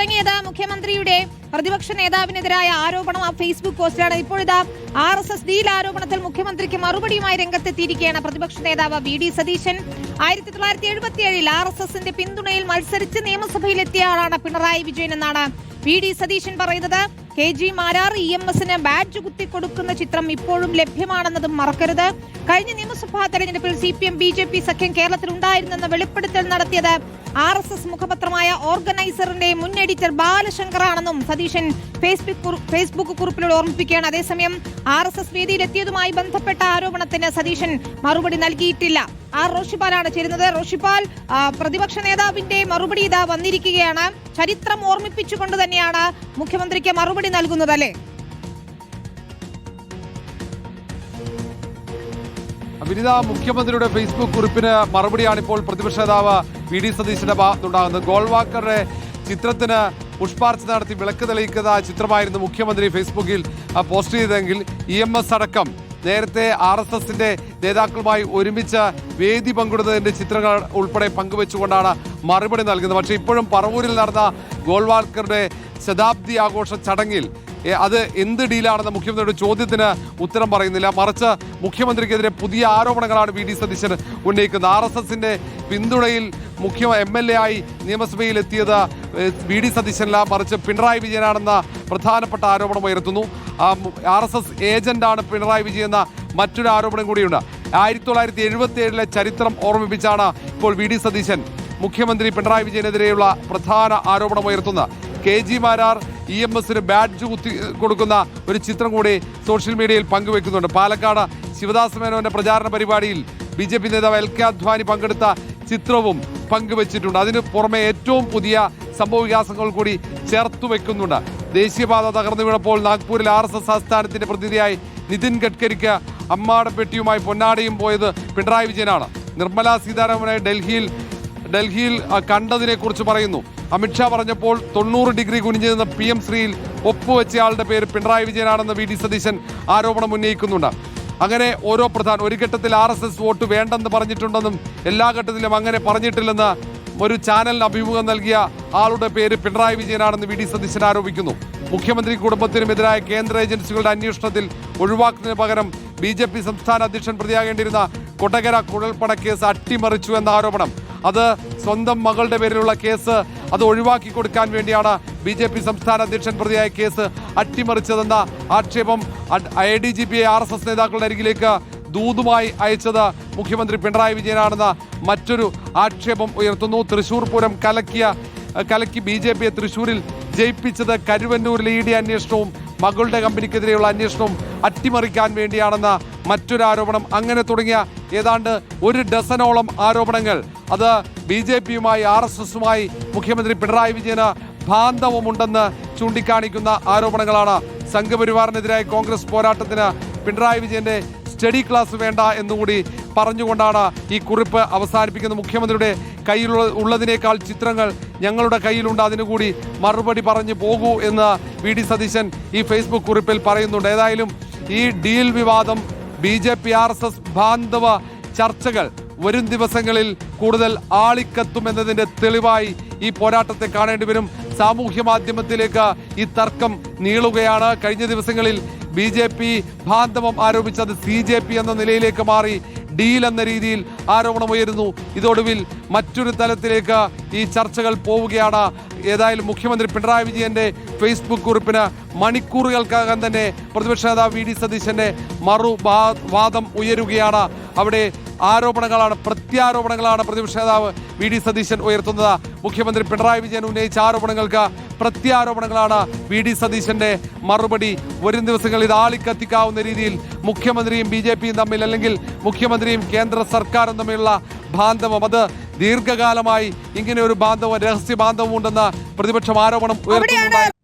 തുടങ്ങിയത് മുഖ്യമന്ത്രിയുടെ പ്രതിപക്ഷ നേതാവിനെതിരായ ആരോപണം ആ ഫേസ്ബുക്ക് പോസ്റ്റിലാണ്. ഇപ്പോഴിതാ RSS ഡീൽ ആരോപണത്തിൽ മുഖ്യമന്ത്രിക്ക് മറുപടിയുമായി രംഗത്തെത്തിയിരിക്കുകയാണ് പ്രതിപക്ഷ നേതാവ് VD സതീശൻ. 1977 RSSന്റെ പിന്തുണയിൽ മത്സരിച്ച് നിയമസഭയിലെത്തിയ ആളാണ് പിണറായി വിജയൻ എന്നാണ് VD സതീശൻ പറയുന്നത്. KG മാരാർ EMSന് ബാഡ്ജ് കുത്തിക്കൊടുക്കുന്ന ചിത്രം ഇപ്പോഴും ലഭ്യമാണെന്നതും മറക്കരുത്. കഴിഞ്ഞ നിയമസഭാ തെരഞ്ഞെടുപ്പിൽ CPM BJP സഖ്യം കേരളത്തിൽ ഉണ്ടായിരുന്നെന്ന വെളിപ്പെടുത്തൽ നടത്തിയത് RSS മുഖപത്രമായ ഓർഗനൈസറിന്റെ മുൻ എഡിറ്റർ ബാലശങ്കറാണെന്നും സതീശൻ ഫേസ്ബുക്ക് കുറിപ്പിലൂടെ ഓർമ്മിപ്പിക്കുകയാണ്. അതേസമയം RSS വേദിയിലെത്തിയതുമായി ബന്ധപ്പെട്ട ആരോപണത്തിന് സതീശൻ മറുപടി നൽകിയിട്ടില്ല. റോഷിപാലാണ് ചേരുന്നത്. റോഷിപാൽ, പ്രതിപക്ഷ നേതാവിന്റെ മറുപടി ഇതാ വന്നിരിക്കുകയാണ്. ചരിത്രം ഓർമ്മിപ്പിച്ചുകൊണ്ട് തന്നെയാണ് മുഖ്യമന്ത്രിക്ക് മറുപടി നൽകുന്നത്, അല്ലേ? വിനിത, മുഖ്യമന്ത്രിയുടെ ഫേസ്ബുക്ക് കുറിപ്പിന് മറുപടിയാണ് ഇപ്പോൾ പ്രതിപക്ഷ നേതാവ് VD സതീശന്റെ ഭാഗത്തുണ്ടാകുന്നത്. ഗോൾവാക്കറുടെ ചിത്രത്തിന് പുഷ്പാർച്ചന നടത്തി വിളക്ക് തെളിയിക്കുന്ന ചിത്രമായിരുന്നു മുഖ്യമന്ത്രി ഫേസ്ബുക്കിൽ പോസ്റ്റ് ചെയ്തതെങ്കിൽ EMS അടക്കം നേരത്തെ RSSന്റെ നേതാക്കളുമായി ഒരുമിച്ച് വേദി പങ്കിടുന്നതിന്റെ ചിത്രങ്ങൾ ഉൾപ്പെടെ പങ്കുവെച്ചുകൊണ്ടാണ് മറുപടി നൽകുന്നത്. പക്ഷേ ഇപ്പോഴും പറവൂരിൽ നടന്ന ഗോൾവാക്കറുടെ ശതാബ്ദി ആഘോഷ ചടങ്ങിൽ അത് എന്ത് ഡീലാണെന്ന മുഖ്യമന്ത്രിയുടെ ചോദ്യത്തിന് ഉത്തരം പറയുന്നില്ല. മറിച്ച് മുഖ്യമന്ത്രിക്കെതിരെ പുതിയ ആരോപണങ്ങളാണ് VD സതീശൻ ഉന്നയിക്കുന്നത്. RSSന്റെ പിന്തുണയിൽ MLA ആയി നിയമസഭയിൽ എത്തിയത് VD സതീശനല്ല, മറിച്ച് പിണറായി വിജയനാണെന്ന പ്രധാനപ്പെട്ട ആരോപണം ഉയർത്തുന്നു. RSS ഏജന്റാണ് പിണറായി വിജയൻ എന്ന മറ്റൊരു ആരോപണം കൂടിയുണ്ട്. 1977 ചരിത്രം ഓർമ്മിപ്പിച്ചാണ് ഇപ്പോൾ VD സതീശൻ മുഖ്യമന്ത്രി പിണറായി വിജയനെതിരെയുള്ള പ്രധാന ആരോപണം ഉയർത്തുന്നത്. KG മാരാർ EMSന് ബാഡ്ജ് കുത്തി കൊടുക്കുന്ന ഒരു ചിത്രം കൂടി സോഷ്യൽ മീഡിയയിൽ പങ്കുവെക്കുന്നുണ്ട്. പാലക്കാട് ശിവദാസ് മേനോന്റെ പ്രചാരണ പരിപാടിയിൽ BJP നേതാവ് LK അദ്വാനി പങ്കെടുത്ത ചിത്രവും പങ്കുവച്ചിട്ടുണ്ട്. അതിന് പുറമെ ഏറ്റവും പുതിയ സംഭവവികാസങ്ങൾ കൂടി ചേർത്തു വെക്കുന്നുണ്ട്. ദേശീയപാത തകർന്നു വീണപ്പോൾ നാഗ്പൂരിൽ RSS ആസ്ഥാനത്തിന്റെ പ്രതിനിധിയായി നിതിൻ ഗഡ്കരിക്ക് അമ്മാടപ്പെട്ടിയുമായി പൊന്നാടിയും പോയത് പിണറായി വിജയനാണ്. നിർമ്മലാ സീതാരാമനെ ഡൽഹിയിൽ കണ്ടതിനെ കുറിച്ച് പറയുന്നു. അമിത്ഷാ പറഞ്ഞപ്പോൾ 90 ഡിഗ്രി കുനിഞ്ഞു നിന്ന് PM ശ്രീയിൽ ഒപ്പുവെച്ചയാളുടെ പേര് പിണറായി വിജയനാണെന്ന് VD സതീശൻ ആരോപണം ഉന്നയിക്കുന്നുണ്ട്. അങ്ങനെ ഒരു ഘട്ടത്തിൽ RSS വോട്ട് വേണ്ടെന്ന് പറഞ്ഞിട്ടുണ്ടെന്നും എല്ലാ ഘട്ടത്തിലും അങ്ങനെ പറഞ്ഞിട്ടില്ലെന്ന് ഒരു ചാനലിന് അഭിമുഖം നൽകിയ ആളുടെ പേര് പിണറായി വിജയനാണെന്ന് VD സതീശൻ ആരോപിക്കുന്നു. മുഖ്യമന്ത്രി കുടുംബത്തിനുമെതിരായ കേന്ദ്ര ഏജൻസികളുടെ അന്വേഷണത്തിൽ ഒഴിവാക്കുന്നതിന് പകരം BJP സംസ്ഥാന അധ്യക്ഷൻ പ്രതിയാകേണ്ടിയിരുന്ന കൊടകര കുഴൽപ്പണ കേസ് അട്ടിമറിച്ചു എന്ന ആരോപണം, അത് സ്വന്തം മകളുടെ പേരിലുള്ള കേസ് അത് ഒഴിവാക്കി കൊടുക്കാൻ വേണ്ടിയാണ് BJP സംസ്ഥാന അധ്യക്ഷൻ പ്രതിയായ കേസ് അട്ടിമറിച്ചതെന്ന ആക്ഷേപം ADGP RSS നേതാക്കളുടെ അരികിലേക്ക് ദൂതുമായി അയച്ചത് മുഖ്യമന്ത്രി പിണറായി വിജയനാണെന്ന മറ്റൊരു ആക്ഷേപം ഉയർത്തുന്നു. തൃശൂർ പൂരം കലക്കി BJPയെ തൃശൂരിൽ ജയിപ്പിച്ചത് കരുവന്നൂരിലെ ED അന്വേഷണവും മകളുടെ കമ്പനിക്കെതിരെയുള്ള അന്വേഷണവും അട്ടിമറിക്കാൻ വേണ്ടിയാണെന്ന മറ്റൊരു ആരോപണം. അങ്ങനെ തുടങ്ങിയ ഏതാണ്ട് ഒരു ഡസനോളം ആരോപണങ്ങൾ അത് BJPയുമായി RSSുമായി മുഖ്യമന്ത്രി പിണറായി വിജയന് ബാന്ധവമുണ്ടെന്ന് ചൂണ്ടിക്കാണിക്കുന്ന ആരോപണങ്ങളാണ്. സംഘപരിവാറിനെതിരായ കോൺഗ്രസ് പോരാട്ടത്തിന് പിണറായി വിജയന്റെ സ്റ്റഡി ക്ലാസ് വേണ്ട എന്നുകൂടി പറഞ്ഞുകൊണ്ടാണ് ഈ കുറിപ്പ് അവസാനിപ്പിക്കുന്നത്. മുഖ്യമന്ത്രിയുടെ കയ്യിലുള്ളതിനേക്കാൾ ചിത്രങ്ങൾ ഞങ്ങളുടെ കയ്യിലുണ്ട്, അതിനുകൂടി മറുപടി പറഞ്ഞു പോകൂ എന്ന് VD സതീശൻ ഈ ഫേസ്ബുക്ക് കുറിപ്പിൽ പറയുന്നുണ്ട്. ഏതായാലും ഈ ഡീൽ വിവാദം BJP RSS ബാന്ധവ ചർച്ചകൾ വരും ദിവസങ്ങളിൽ കൂടുതൽ ആളിക്കത്തുമെന്നതിന്റെ തെളിവായി ഈ പോരാട്ടത്തെ കാണേണ്ടി വരും. സാമൂഹ്യ മാധ്യമത്തിലേക്ക് ഈ തർക്കം നീളുകയാണ്. കഴിഞ്ഞ ദിവസങ്ങളിൽ BJP ബാന്ധവം ആരോപിച്ചത് CJP എന്ന നിലയിലേക്ക് മാറി ഡീൽ എന്ന രീതിയിൽ ആരോപണമുയരുന്നു. ഇതൊടുവിൽ മറ്റൊരു തലത്തിലേക്ക് ഈ ചർച്ചകൾ പോവുകയാണ്. ഏതായാലും മുഖ്യമന്ത്രി പിണറായി വിജയന്റെ ഫേസ്ബുക്ക് കുറിപ്പിന് മണിക്കൂറുകൾക്കകം തന്നെ പ്രതിപക്ഷ നേതാവ് VD സതീശന്റെ മറുവാദം ഉയരുകയാണ്. അവിടെ പ്രത്യാരോപണങ്ങളാണ് പ്രതിപക്ഷ നേതാവ് VD സതീശൻ ഉയർത്തുന്നത്. മുഖ്യമന്ത്രി പിണറായി വിജയൻ ഉന്നയിച്ച ആരോപണങ്ങൾക്ക് പ്രത്യാരോപണങ്ങളാണ് VD സതീശന്റെ മറുപടി. വരും ദിവസങ്ങളിൽ ഇത് ആളിക്കത്തിക്കാവുന്ന രീതിയിൽ മുഖ്യമന്ത്രിയും BJPയും തമ്മിൽ, അല്ലെങ്കിൽ മുഖ്യമന്ത്രിയും കേന്ദ്ര സർക്കാരും തമ്മിലുള്ള ബാന്ധവം, അത് ദീർഘകാലമായി ഇങ്ങനെ ഒരു ബാന്ധവം, രഹസ്യ ബാന്ധവം ഉണ്ടെന്ന പ്രതിപക്ഷം ആരോപണം ഉയർത്തുന്നുണ്ടായിരുന്നു.